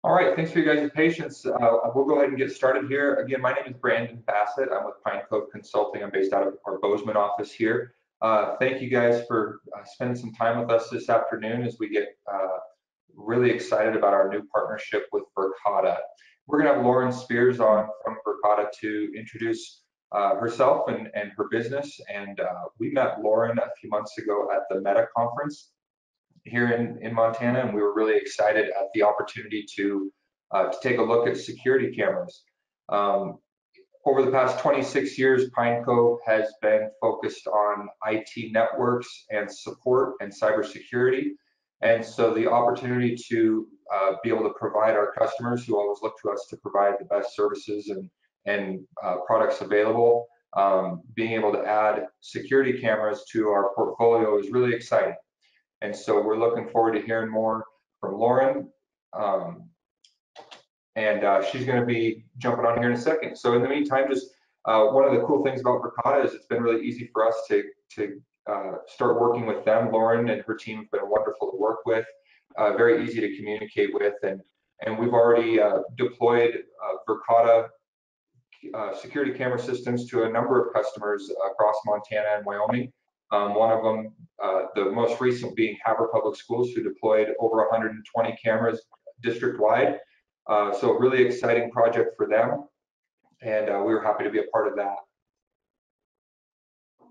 All right, thanks for your guys' patience. We'll go ahead and get started here. Again, my name is Brandon Bassett. I'm with Pine Cove Consulting. I'm based out of our Bozeman office here. Thank you guys for spending some time with us this afternoon as we get really excited about our new partnership with Verkada. We're going to have Lauren Spears on from Verkada to introduce herself and her business. And we met Lauren a few months ago at the Meta conference here in Montana, and we were really excited at the opportunity to take a look at security cameras. Over the past 26 years, Pine Cove has been focused on IT networks and support and cybersecurity. And so the opportunity to be able to provide our customers who always look to us to provide the best services and products available, being able to add security cameras to our portfolio is really exciting. And so we're looking forward to hearing more from Lauren. She's going to be jumping on here in a second. So in the meantime, just one of the cool things about Verkada is it's been really easy for us to start working with them. Lauren and her team have been wonderful to work with, very easy to communicate with. And we've already deployed Verkada security camera systems to a number of customers across Montana and Wyoming. One of them, the most recent being Havre Public Schools, who deployed over 120 cameras district-wide. So a really exciting project for them, and we were happy to be a part of that.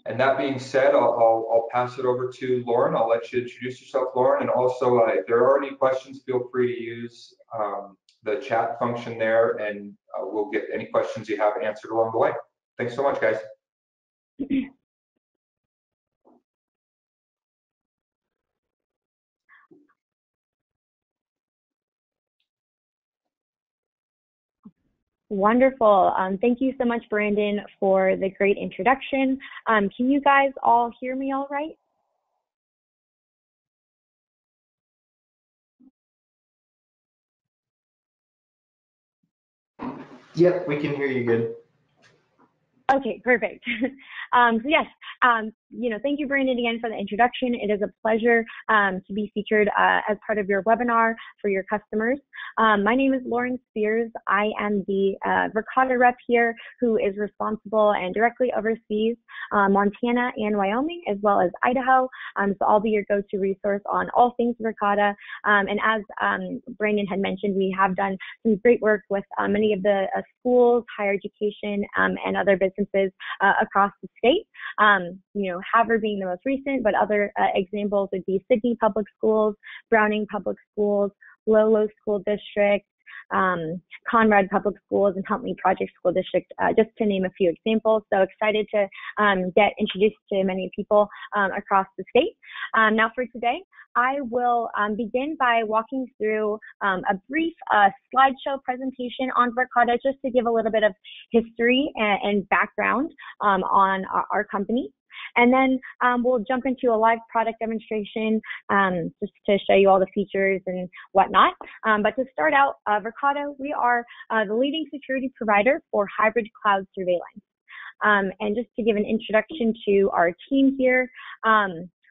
And that being said, I'll pass it over to Lauren. I'll let you introduce yourself, Lauren, and also if there are any questions, feel free to use the chat function there, and we'll get any questions you have answered along the way. Thanks so much, guys. Wonderful. Thank you so much, Brandon, for the great introduction. Can you guys all hear me all right? Yep, we can hear you good. Okay, perfect. So yes, thank you, Brandon, again for the introduction. It is a pleasure to be featured as part of your webinar for your customers. My name is Lauren Spears. I am the Verkada rep here who is responsible and directly oversees Montana and Wyoming, as well as Idaho. So I'll be your go-to resource on all things Verkada. And as Brandon had mentioned, we have done some great work with many of the schools, higher education, and other businesses across the state. Havre being the most recent, but other examples would be Sydney Public Schools, Browning Public Schools, Lolo School District, Conrad Public Schools, and Huntley Project School District, just to name a few examples. So excited to get introduced to many people across the state. Now for today, I will begin by walking through a brief slideshow presentation on Verkada, just to give a little bit of history and background on our company. And then we'll jump into a live product demonstration just to show you all the features and whatnot. But to start out, Verkada, we are the leading security provider for hybrid cloud surveillance. And just to give an introduction to our team here,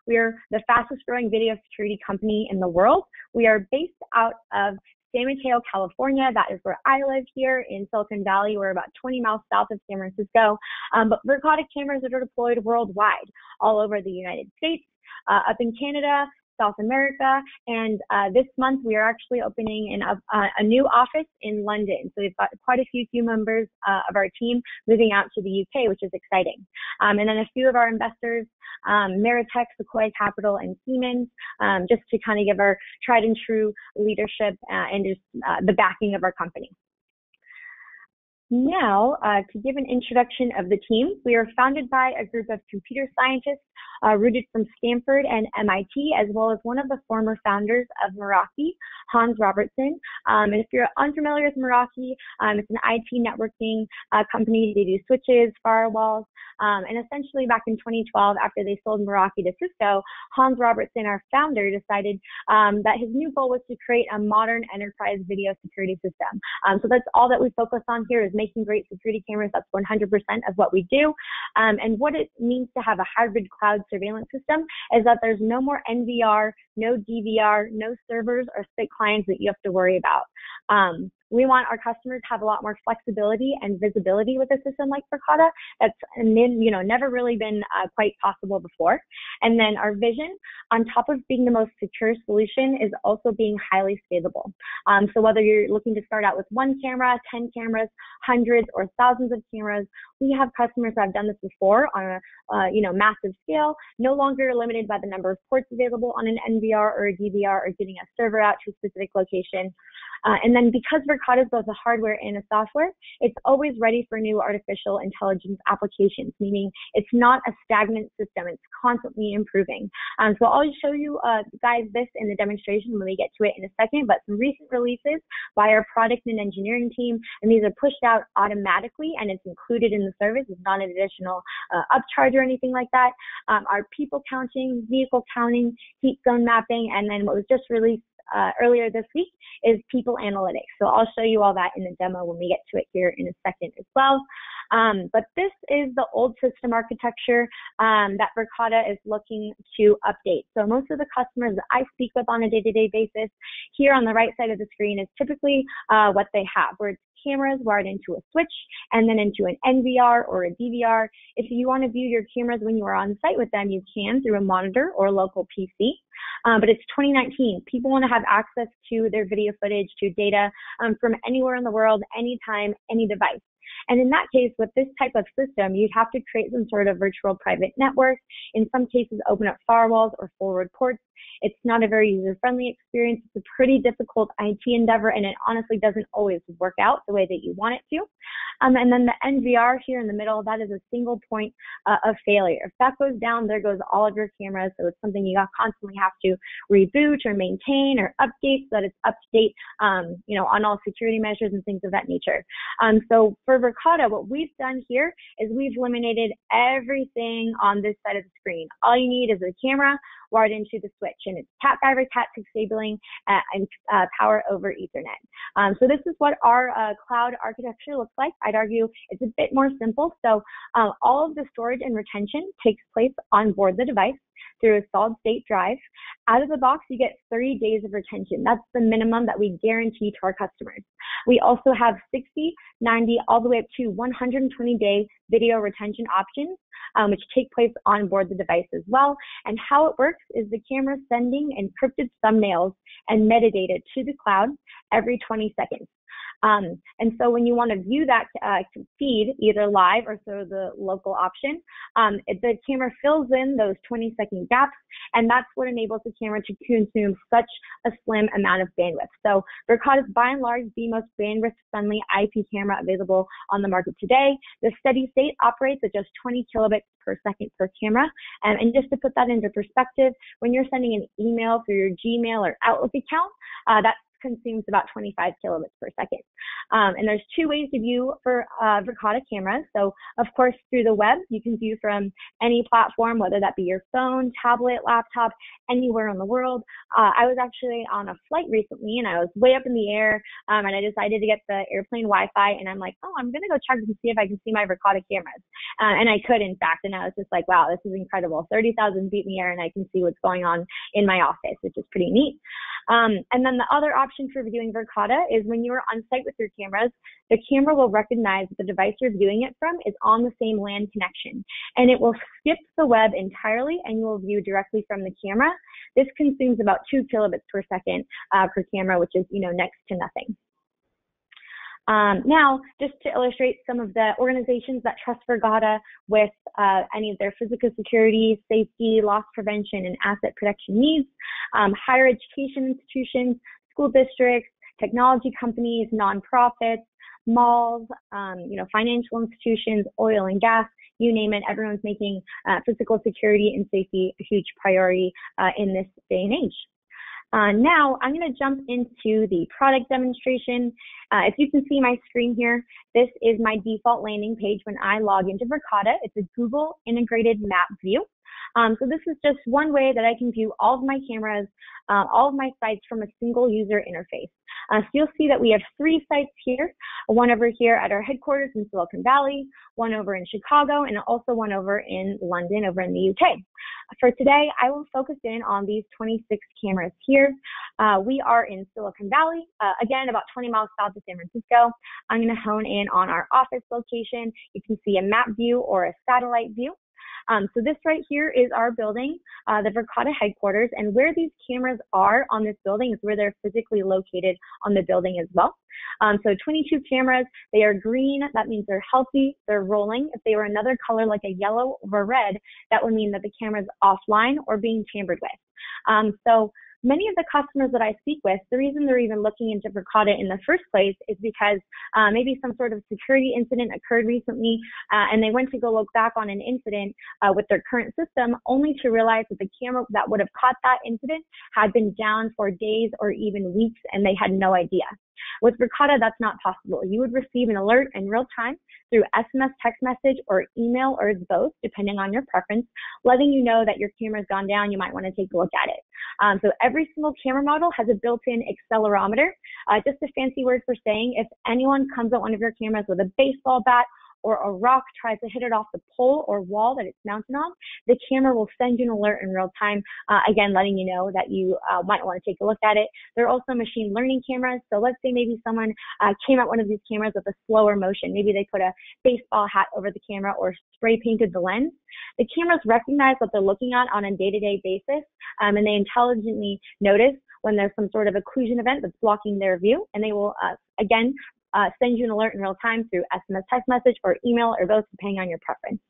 we're the fastest growing video security company in the world. We are based out of San Mateo, California. That is where I live here in Silicon Valley. We're about 20 miles south of San Francisco. But Verkada cameras are deployed worldwide, all over the United States, up in Canada, South America, and this month we are actually opening a new office in London. So we've got quite a few members of our team moving out to the UK, which is exciting. And then a few of our investors, Meritech, Sequoia Capital, and Siemens, just to kind of give our tried and true leadership and just the backing of our company. Now, to give an introduction of the team, we are founded by a group of computer scientists rooted from Stanford and MIT, as well as one of the former founders of Meraki, Hans Robertson. And if you're unfamiliar with Meraki, it's an IT networking company. They do switches, firewalls, and essentially back in 2012, after they sold Meraki to Cisco, Hans Robertson, our founder, decided that his new goal was to create a modern enterprise video security system. So that's all that we focus on here, is making great security cameras. That's 100% of what we do. And what it means to have a hybrid cloud surveillance system is that there's no more NVR, no DVR, no servers or stick clients that you have to worry about. We want our customers to have a lot more flexibility and visibility with a system like Verkada. That's never really been quite possible before. And then our vision, on top of being the most secure solution, is also being highly scalable. So whether you're looking to start out with 1 camera, 10 cameras, hundreds or thousands of cameras, we have customers who have done this before on a massive scale, no longer limited by the number of ports available on an NVR or a DVR or getting a server out to a specific location. And then because Verkada is both a hardware and a software, it's always ready for new artificial intelligence applications, meaning it's not a stagnant system. It's constantly improving. So I'll show you guys this in the demonstration when we get to it in a second, but some recent releases by our product and engineering team, and these are pushed out automatically and it's included in the service. It's not an additional upcharge or anything like that. Our people counting, vehicle counting, heat zone mapping, and then what was just released earlier this week is people analytics. So I'll show you all that in the demo when we get to it here in a second as well. But this is the old system architecture that Verkada is looking to update. So most of the customers that I speak with on a day-to-day basis, here on the right side of the screen is typically what they have, where it's cameras wired into a switch and then into an NVR or a DVR. If you want to view your cameras when you are on site with them, you can through a monitor or a local PC. But it's 2019. People want to have access to their video footage, to data from anywhere in the world, anytime, any device. And in that case, with this type of system, you'd have to create some sort of virtual private network. In some cases, open up firewalls or forward ports. It's not a very user-friendly experience. It's a pretty difficult IT endeavor, and it honestly doesn't always work out the way that you want it to. And then the NVR here in the middle, that is a single point of failure. If that goes down, there goes all of your cameras. So it's something you constantly have to reboot or maintain or update so that it's up to date, on all security measures and things of that nature. So for Verkada, what we've done here is we've eliminated everything on this side of the screen. All you need is a camera wired into the switch, and it's Cat5 or Cat6 cabling and power over Ethernet. So this is what our cloud architecture looks like. I'd argue it's a bit more simple. So all of the storage and retention takes place on board the device through a solid state drive. Out of the box, you get 30 days of retention. That's the minimum that we guarantee to our customers. We also have 60, 90, all the way up to 120-day video retention options, which take place on board the device as well. And how it works is the camera sending encrypted thumbnails and metadata to the cloud every 20 seconds. And so when you want to view that feed, either live or through the local option, the camera fills in those 20-second gaps, and that's what enables the camera to consume such a slim amount of bandwidth. So Verkada is by and large the most bandwidth-friendly IP camera available on the market today. The steady state operates at just 20 kilobits per second per camera. And just to put that into perspective, when you're sending an email through your Gmail or Outlook account, that consumes about 25 kilobits per second. And there's 2 ways to view for Verkada cameras. So of course, through the web, you can view from any platform, whether that be your phone, tablet, laptop, anywhere in the world. I was actually on a flight recently and I was way up in the air and I decided to get the airplane Wi-Fi and I'm like, oh, I'm going to go check and see if I can see my Verkada cameras. And I could, in fact, and I was just like, wow, this is incredible. 30,000 feet in the air and I can see what's going on in my office, which is pretty neat. And then the other option for viewing Verkada is when you're on site with your cameras, the camera will recognize that the device you're viewing it from is on the same LAN connection, and it will skip the web entirely and you will view directly from the camera. This consumes about 2 kilobits per second per camera, which is, next to nothing. Now, just to illustrate some of the organizations that trust Verkada with any of their physical security, safety, loss prevention, and asset protection needs, higher education institutions, school districts, technology companies, nonprofits, malls, financial institutions, oil and gas, you name it, everyone's making physical security and safety a huge priority in this day and age. Now, I'm going to jump into the product demonstration. If you can see my screen here, this is my default landing page when I log into Verkada. It's a Google integrated map view. So this is just one way that I can view all of my cameras, all of my sites from a single user interface. So you'll see that we have 3 sites here, one over here at our headquarters in Silicon Valley, one over in Chicago, and also one over in London, over in the UK. For today, I will focus in on these 26 cameras here. We are in Silicon Valley, again, about 20 miles south of San Francisco. I'm going to hone in on our office location. You can see a map view or a satellite view. So this right here is our building, the Verkada headquarters, and where these cameras are on this building is where they're physically located on the building as well. So 22 cameras, they are green, that means they're healthy, they're rolling. If they were another color like a yellow or a red, that would mean that the camera's offline or being tampered with. So many of the customers that I speak with, the reason they're even looking into Verkada in the first place is because maybe some sort of security incident occurred recently, and they went to go look back on an incident with their current system, only to realize that the camera that would have caught that incident had been down for days or even weeks, and they had no idea. With Verkada, that's not possible. You would receive an alert in real time through SMS, text message, or email, or both, depending on your preference, letting you know that your camera's gone down. You might want to take a look at it. So every single camera model has a built-in accelerometer, just a fancy word for saying if anyone comes at one of your cameras with a baseball bat or a rock tries to hit it off the pole or wall that it's mounted on, the camera will send you an alert in real time, again, letting you know that you might want to take a look at it. There are also machine learning cameras. So let's say maybe someone came at one of these cameras with a slower motion. Maybe they put a baseball hat over the camera or spray painted the lens. The cameras recognize what they're looking at on a day-to-day basis, and they intelligently notice when there's some sort of occlusion event that's blocking their view, and they will, again, send you an alert in real time through SMS, text message, or email, or both, depending on your preference,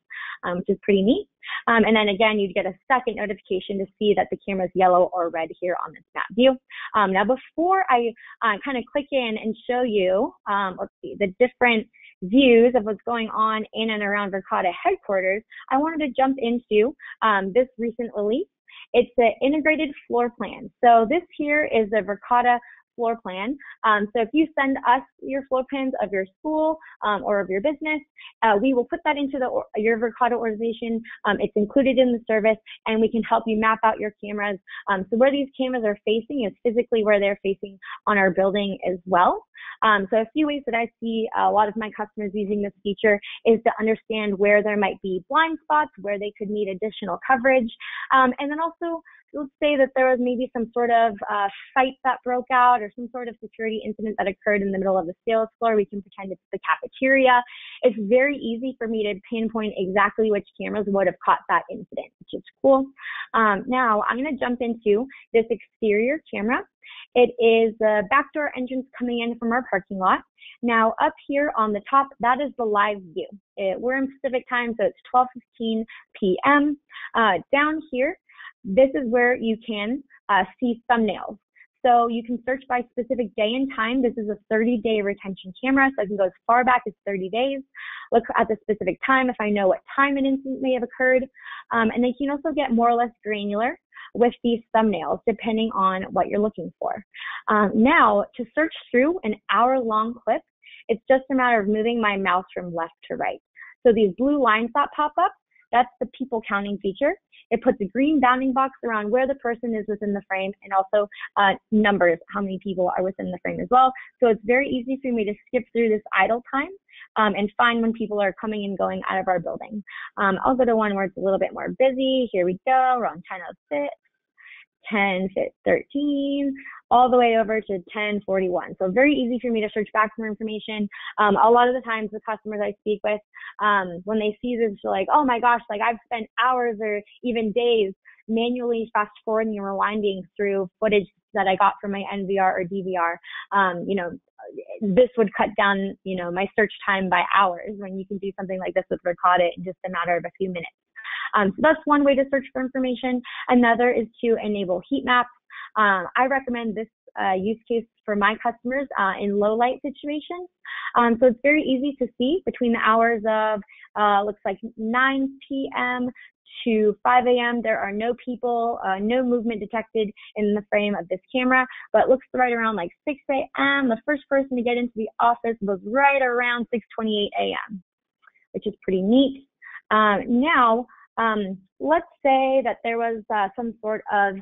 which is pretty neat. And then again, you'd get a second notification to see that the camera is yellow or red here on this map view. Now, before I kind of click in and show you, let's see, the different views of what's going on in and around Verkada headquarters, I wanted to jump into this recent release. It's the integrated floor plan. So this here is the Verkada floor plan. So if you send us your floor plans of your school or of your business, we will put that into your Verkada organization. It's included in the service, and we can help you map out your cameras. So where these cameras are facing is physically where they're facing on our building as well. So a few ways that I see a lot of my customers using this feature is to understand where there might be blind spots, where they could need additional coverage. And then also, let's say that there was maybe some sort of fight that broke out or some sort of security incident that occurred in the middle of the sales floor. We can pretend it's the cafeteria. It's very easy for me to pinpoint exactly which cameras would have caught that incident, which is cool. Now, I'm going to jump into this exterior camera. It is the backdoor entrance coming in from our parking lot. Now, up here on the top, that is the live view. We're in Pacific time, so it's 12:15 p.m. Down here, this is where you can see thumbnails. So you can search by specific day and time. This is a 30-day retention camera, so I can go as far back as 30 days. Look at the specific time if I know what time an incident may have occurred. And they can also get more or less granular with these thumbnails, depending on what you're looking for. Now, to search through an hour-long clip, it's just a matter of moving my mouse from left to right. So these blue lines that pop up, that's the people counting feature. It puts a green bounding box around where the person is within the frame, and also numbers, how many people are within the frame as well. So it's very easy for me to skip through this idle time and find when people are coming and going out of our building. I'll go to one where it's a little bit more busy. Here we go. We're on 10:06. 10:13, all the way over to 10:41. So very easy for me to search back for information. A lot of the times the customers I speak with, when they see this, they're like, oh my gosh, like I've spent hours or even days manually fast forwarding and rewinding through footage that I got from my NVR or DVR. This would cut down, my search time by hours when you can do something like this with Verkada in just a matter of a few minutes. So that's one way to search for information. Another is to enable heat maps. I recommend this use case for my customers in low light situations. So it's very easy to see between the hours of, looks like 9 p.m. to 5 a.m. There are no people, no movement detected in the frame of this camera, but it looks right around like 6 a.m. The first person to get into the office was right around 6:28 a.m., which is pretty neat. Now, let's say that there was some sort of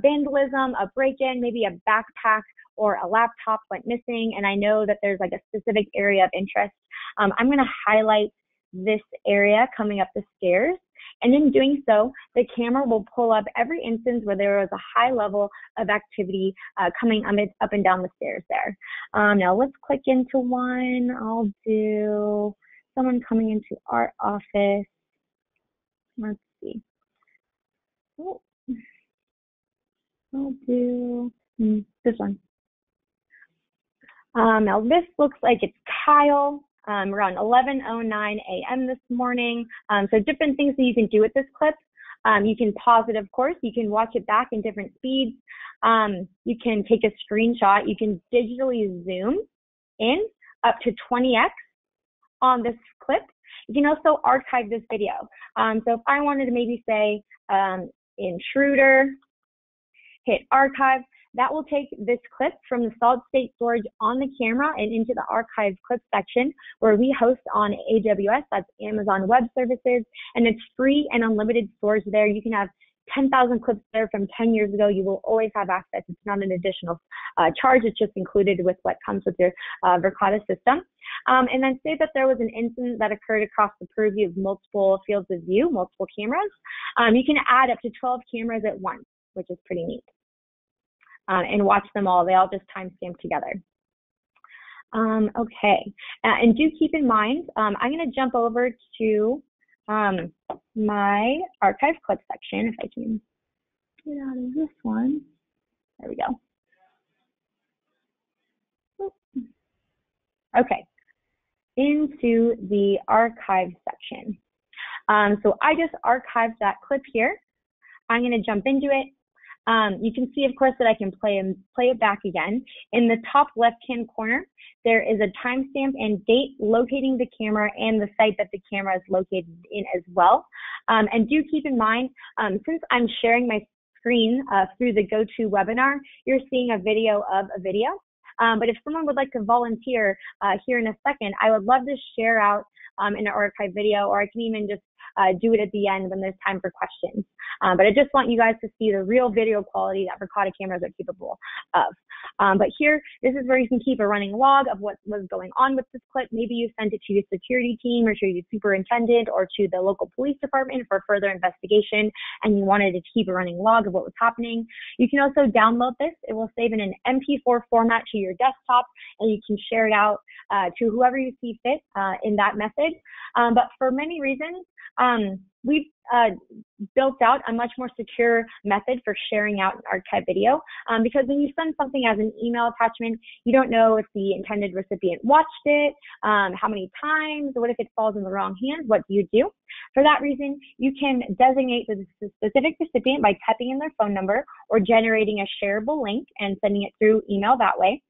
vandalism, a break-in, maybe a backpack or a laptop went missing, and I know that there's like a specific area of interest. I'm going to highlight this area coming up the stairs. And in doing so, the camera will pull up every instance where there was a high level of activity coming up and down the stairs there. Now let's click into one. I'll do someone coming into our office. Let's see. Oh, I'll do this one. Now this looks like it's Kyle around 11:09 a.m. this morning. So different things that you can do with this clip. You can pause it, of course. You can watch it back in different speeds. You can take a screenshot. You can digitally zoom in up to 20x on this clip. You can also archive this video. So if I wanted to maybe say intruder, hit archive, that will take this clip from the solid state storage on the camera and into the archive clip section where we host on AWS, that's Amazon Web Services, and it's free and unlimited storage there. You can have 10,000 clips there from 10 years ago. You will always have access. It's not an additional charge. It's just included with what comes with your Verkada system. And then say that there was an incident that occurred across the purview of multiple fields of view, multiple cameras. You can add up to 12 cameras at once, which is pretty neat. And watch them all. They all just timestamp together. Okay, and do keep in mind, I'm going to jump over to my archive clip section, if I can get out of this one. There we go. Okay, into the archive section. So I just archived that clip here. I'm going to jump into it. You can see, of course, that I can play it back again. In the top left-hand corner, there is a timestamp and date locating the camera and the site that the camera is located in as well. And do keep in mind, since I'm sharing my screen through the GoToWebinar, you're seeing a video of a video. But if someone would like to volunteer here in a second, I would love to share out an archive video, or I can even just do it at the end when there's time for questions. But I just want you guys to see the real video quality that Verkada cameras are capable of. But here, this is where you can keep a running log of what was going on with this clip. Maybe you sent it to your security team or to your superintendent or to the local police department for further investigation, and you wanted to keep a running log of what was happening. You can also download this. It will save in an MP4 format to your desktop, and you can share it out to whoever you see fit in that method. But for many reasons, we've built out a much more secure method for sharing out an archive video, because when you send something as an email attachment, you don't know if the intended recipient watched it, how many times, what if it falls in the wrong hands, what do you do? For that reason, you can designate the specific recipient by typing in their phone number or generating a shareable link and sending it through email that way.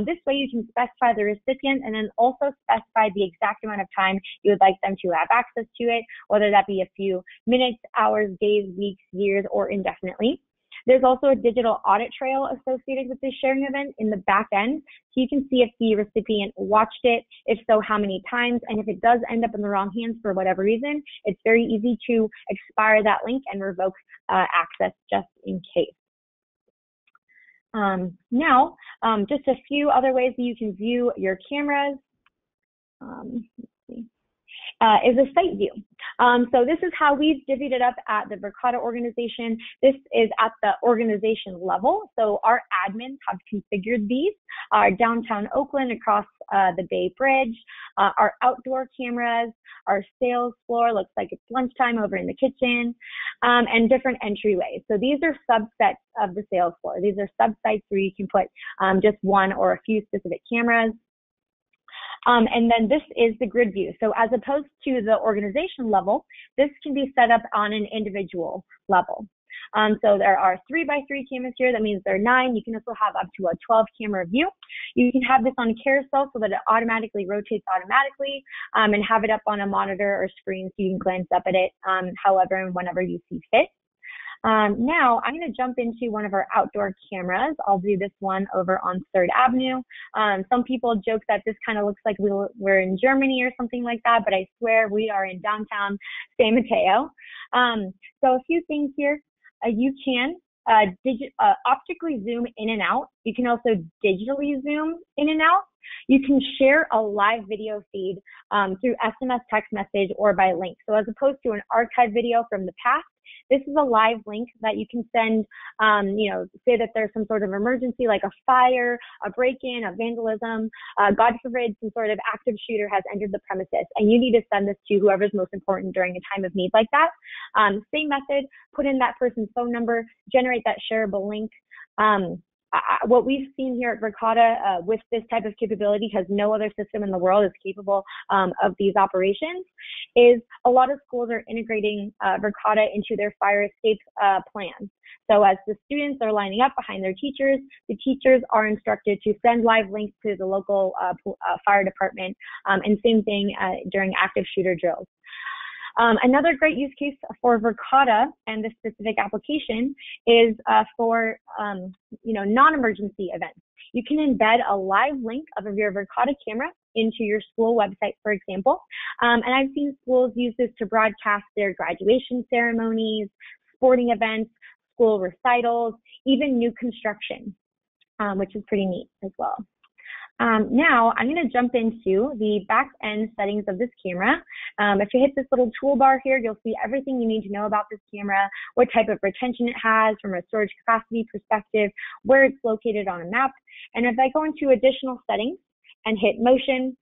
This way you can specify the recipient and then also specify the exact amount of time you would like them to have access to it, whether that be a few minutes, hours, days, weeks, years, or indefinitely. There's also a digital audit trail associated with this sharing event in the back end, so you can see if the recipient watched it, if so, how many times, and if it does end up in the wrong hands for whatever reason, it's very easy to expire that link and revoke access just in case. Now, just a few other ways that you can view your cameras. Let's see. Is a site view. So this is how we've divvied it up at the Verkada organization. This is at the organization level. So our admins have configured these. Our downtown Oakland across the Bay Bridge, our outdoor cameras, our sales floor, looks like it's lunchtime over in the kitchen, and different entryways. So these are subsets of the sales floor. These are subsites where you can put just one or a few specific cameras. And then this is the grid view. So as opposed to the organization level, this can be set up on an individual level. So there are 3x3 cameras here. That means there are 9. You can also have up to a 12 camera view. You can have this on a carousel so that it automatically rotates automatically, and have it up on a monitor or screen so you can glance up at it however and whenever you see fit. Now I'm going to jump into one of our outdoor cameras. I'll do this one over on 3rd Avenue. Some people joke that this kind of looks like we're in Germany or something like that, but I swear we are in downtown San Mateo. So a few things here. You can optically zoom in and out. You can also digitally zoom in and out. You can share a live video feed through SMS, text message, or by link. So as opposed to an archived video from the past, this is a live link that you can send, say that there's some sort of emergency like a fire, a break-in, a vandalism, God forbid some sort of active shooter has entered the premises, and you need to send this to whoever's most important during a time of need like that. Same method, put in that person's phone number, generate that shareable link. What we've seen here at Verkada with this type of capability, because no other system in the world is capable of these operations, is a lot of schools are integrating Verkada into their fire escape plans. So as the students are lining up behind their teachers, the teachers are instructed to send live links to the local fire department, and same thing during active shooter drills. Another great use case for Verkada and this specific application is for non-emergency events. You can embed a live link of your Verkada camera into your school website, for example. And I've seen schools use this to broadcast their graduation ceremonies, sporting events, school recitals, even new construction, which is pretty neat as well. Now I'm going to jump into the back end settings of this camera. If you hit this little toolbar here, you'll see everything you need to know about this camera, what type of retention it has from a storage capacity perspective, where it's located on a map. And if I go into additional settings and hit motion,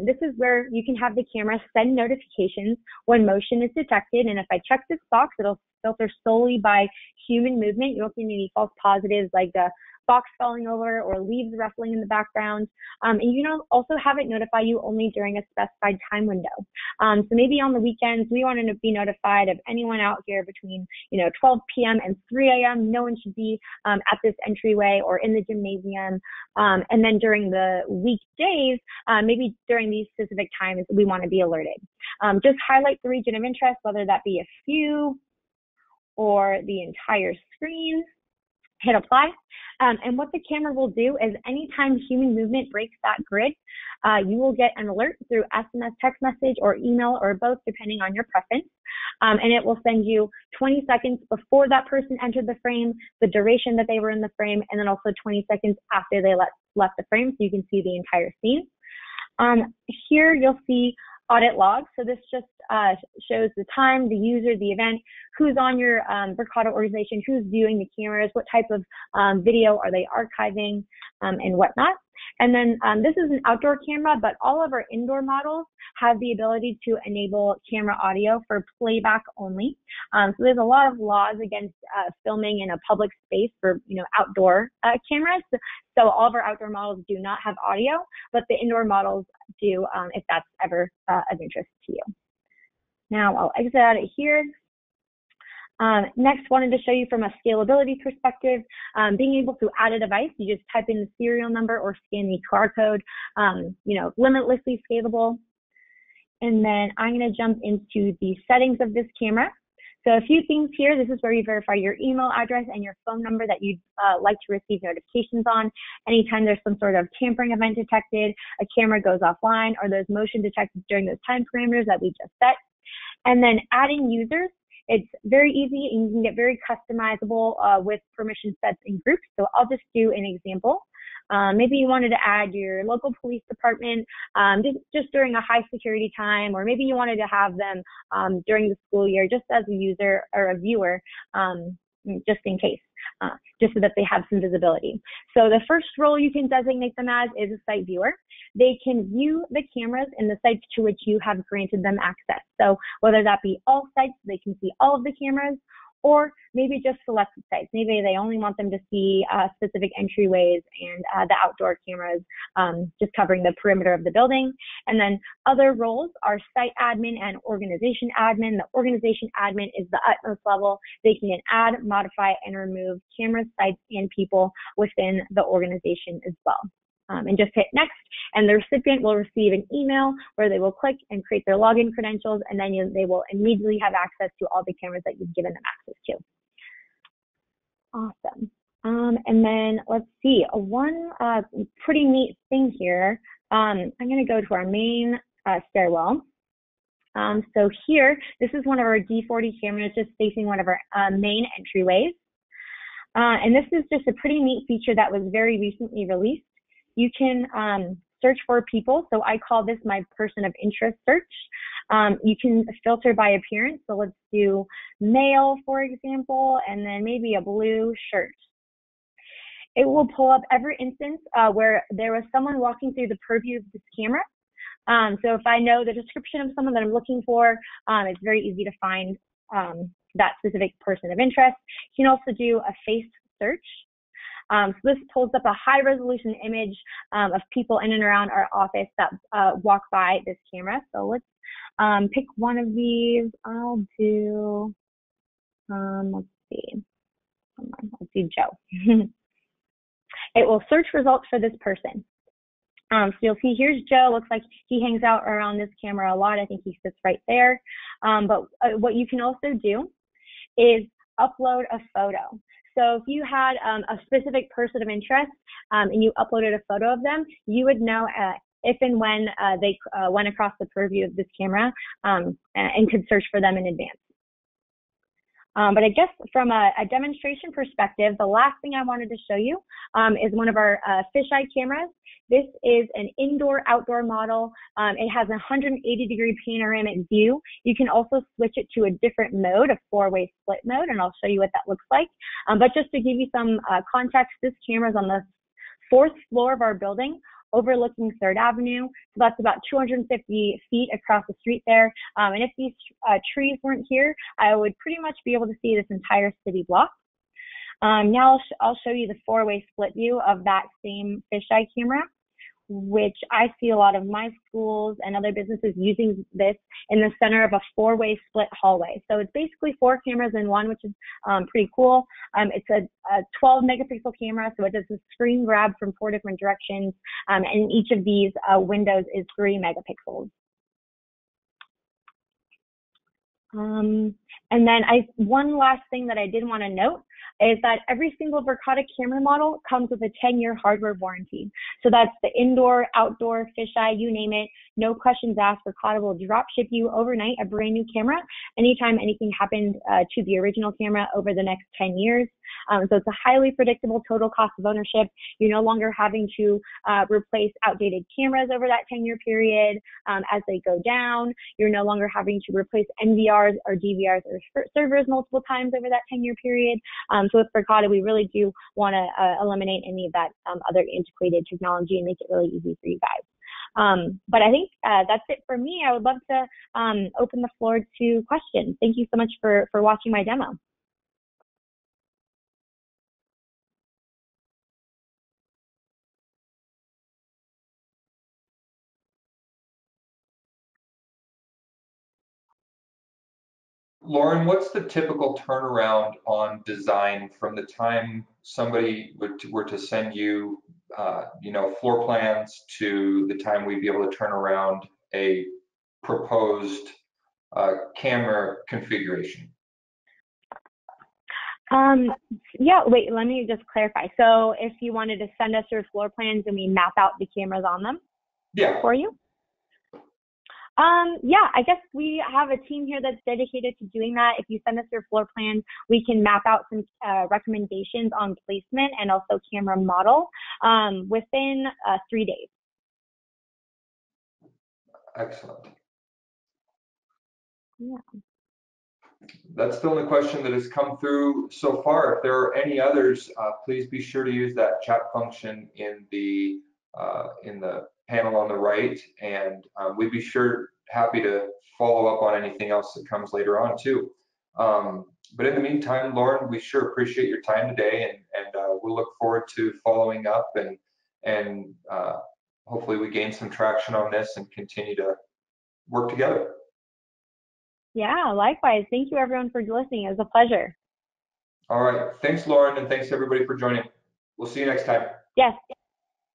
this is where you can have the camera send notifications when motion is detected. And if I check this box, it'll filter solely by human movement. You won't see any false positives like the box falling over or leaves rustling in the background. And you can also have it notify you only during a specified time window. So maybe on the weekends, we want to be notified of anyone out here between 12 p.m. and 3 a.m. No one should be at this entryway or in the gymnasium. And then during the weekdays, maybe during these specific times, we want to be alerted. Just highlight the region of interest, whether that be a few or the entire screen. Hit apply. And what the camera will do is anytime human movement breaks that grid, you will get an alert through SMS, text message, or email, or both, depending on your preference. And it will send you 20 seconds before that person entered the frame, the duration that they were in the frame, and then also 20 seconds after they left the frame, so you can see the entire scene. Here you'll see audit log. So this just shows the time, the user, the event, who's on your Verkada organization, who's viewing the cameras, what type of video are they archiving, and whatnot. And then this is an outdoor camera, but all of our indoor models have the ability to enable camera audio for playback only. So there's a lot of laws against filming in a public space for outdoor cameras. So all of our outdoor models do not have audio, but the indoor models do, if that's ever of interest to you. Now I'll exit out of here. Next, wanted to show you from a scalability perspective, being able to add a device. You just type in the serial number or scan the QR code, limitlessly scalable. And then I'm going to jump into the settings of this camera. So a few things here. This is where you verify your email address and your phone number that you'd like to receive notifications on. Anytime there's some sort of tampering event detected, a camera goes offline, or there's motion detected during those time parameters that we just set. And then adding users. It's very easy and you can get very customizable with permission sets and groups. So I'll just do an example. Maybe you wanted to add your local police department just during a high security time, or maybe you wanted to have them during the school year just as a user or a viewer, just in case, just so that they have some visibility. So the first role you can designate them as is a site viewer. They can view the cameras in the sites to which you have granted them access. So whether that be all sites, they can see all of the cameras, or maybe just selected sites. Maybe they only want them to see specific entryways and the outdoor cameras just covering the perimeter of the building. And then other roles are site admin and organization admin. The organization admin is the utmost level. They can add, modify, and remove cameras, sites, and people within the organization as well. And just hit next, and the recipient will receive an email where they will click and create their login credentials, and then they will immediately have access to all the cameras that you've given them access to. Awesome. And then let's see, one pretty neat thing here. I'm going to go to our main stairwell. So here, this is one of our D40 cameras just facing one of our main entryways. And this is just a pretty neat feature that was very recently released. You can search for people. So I call this my person of interest search. You can filter by appearance. So let's do male, for example, and then maybe a blue shirt. It will pull up every instance where there was someone walking through the purview of this camera. So if I know the description of someone that I'm looking for, it's very easy to find that specific person of interest. You can also do a face search. So this pulls up a high resolution image of people in and around our office that walk by this camera. So let's pick one of these. I'll do, let's see, let's do Joe. It will search results for this person. So you'll see here's Joe. Looks like he hangs out around this camera a lot. I think he sits right there. But what you can also do is upload a photo. So if you had a specific person of interest and you uploaded a photo of them, you would know if and when they went across the purview of this camera and could search for them in advance. But I guess from a demonstration perspective, the last thing I wanted to show you is one of our fisheye cameras. This is an indoor-outdoor model. It has a 180-degree panoramic view. You can also switch it to a different mode, a four-way split mode, and I'll show you what that looks like. But just to give you some context, this camera is on the 4th floor of our building, overlooking 3rd Avenue. So that's about 250 feet across the street there. And if these trees weren't here, I would pretty much be able to see this entire city block. Now I'll show you the four-way split view of that same fisheye camera, which I see a lot of my schools and other businesses using this in the center of a four-way split hallway. So it's basically 4 cameras in one, which is pretty cool. It's a 12 megapixel camera, so it does a screen grab from 4 different directions, and each of these windows is 3 megapixels. And then one last thing that I did want to note is that every single Verkada camera model comes with a 10-year hardware warranty. So that's the indoor, outdoor, fisheye, you name it, no questions asked. Verkada will drop ship you overnight a brand new camera anytime anything happened to the original camera over the next 10 years. So it's a highly predictable total cost of ownership. You're no longer having to replace outdated cameras over that 10-year period as they go down. You're no longer having to replace NVRs or DVRs or servers multiple times over that 10-year period. So with Verkada, we really do want to eliminate any of that other antiquated technology and make it really easy for you guys. But I think that's it for me. I would love to open the floor to questions. Thank you so much for watching my demo. Lauren, what's the typical turnaround on design from the time somebody were to send you, floor plans to the time we'd be able to turn around a proposed camera configuration? Yeah, wait, let me just clarify. So if you wanted to send us your floor plans and we map out the cameras on them for you? Yeah, I guess we have a team here that's dedicated to doing that. If you send us your floor plan, we can map out some recommendations on placement and also camera model within 3 days. Excellent. Yeah. That's the only question that has come through so far. If there are any others, please be sure to use that chat function in the panel on the right, and we'd be happy to follow up on anything else that comes later on too. But in the meantime, Lauren, we sure appreciate your time today, and we'll look forward to following up and hopefully we gain some traction on this and continue to work together. Yeah, likewise. Thank you everyone for listening. It was a pleasure. All right. Thanks, Lauren, and thanks everybody for joining. We'll see you next time. Yes.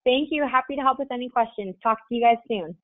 Thank you. Happy to help with any questions. Talk to you guys soon.